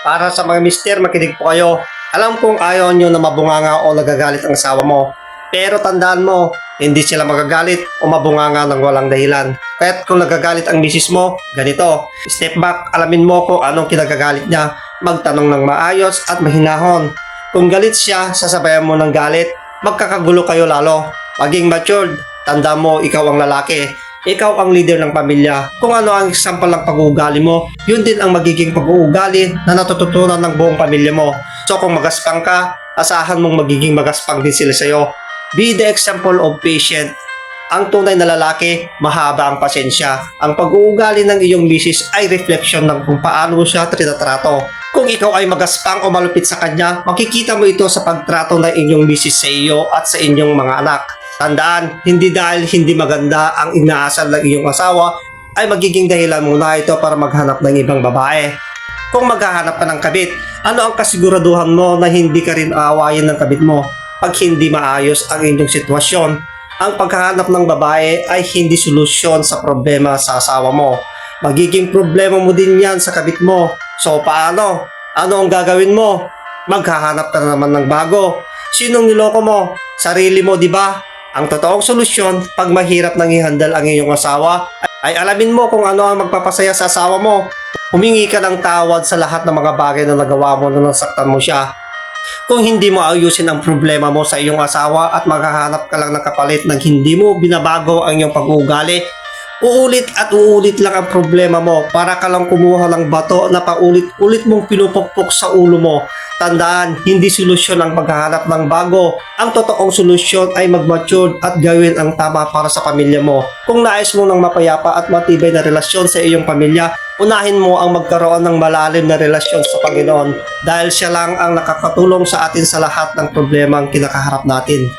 Para sa mga mister, makinig po kayo. Alam kong ayaw nyo na mabunganga o nagagalit ang asawa mo. Pero tandaan mo, hindi sila magagalit o mabunganga ng walang dahilan. Kaya't kung nagagalit ang misis mo, ganito. Step back, alamin mo kung anong kinagagalit niya. Magtanong ng maayos at mahinahon. Kung galit siya, sasabayan mo ng galit. Magkakagulo kayo lalo. Maging matured, tandaan mo, ikaw ang lalaki. Ikaw ang leader ng pamilya. Kung ano ang example ng pag-uugali mo, yun din ang magiging pag-uugali na natututunan ng buong pamilya mo. So kung magaspang ka, asahan mong magiging magaspang din sila sa'yo. Be the example of patient. Ang tunay na lalaki, mahaba ang pasensya. Ang pag-uugali ng iyong misis ay reflection ng kung paano siya trinatrato. Kung ikaw ay magaspang o malupit sa kanya, makikita mo ito sa pagtrato ng inyong misis sa iyo at sa inyong mga anak. Tandaan, hindi dahil hindi maganda ang inaasal ng iyong asawa ay magiging dahilan muna ito para maghanap ng ibang babae. Kung maghahanap ka ng kabit, ano ang kasiguraduhan mo na hindi ka rin aawayin ng kabit mo pag hindi maayos ang inyong sitwasyon? Ang paghahanap ng babae ay hindi solusyon sa problema sa asawa mo. Magiging problema mo din yan sa kabit mo. So paano? Ano ang gagawin mo? Maghahanap ka na naman ng bago. Sinong niloko mo? Sarili mo, di ba? Ang totoong solusyon, pag mahirap nang ihandle ang iyong asawa, ay alamin mo kung ano ang magpapasaya sa asawa mo. Humingi ka ng tawad sa lahat ng mga bagay na nagawa mo nung nasaktan mo siya. Kung hindi mo ayusin ang problema mo sa iyong asawa at maghahanap ka lang ng kapalit nang hindi mo binabago ang iyong pag-uugali, uulit at uulit lang ang problema mo para ka lang kumuha ng bato na paulit-ulit mong pinupukpok sa ulo mo. Tandaan, hindi solusyon ang paghahanap ng bago. Ang totoong solusyon ay mag-mature at gawin ang tama para sa pamilya mo. Kung nais mo ng mapayapa at matibay na relasyon sa iyong pamilya, unahin mo ang magkaroon ng malalim na relasyon sa Panginoon dahil siya lang ang nakakatulong sa atin sa lahat ng problema ang kinakaharap natin.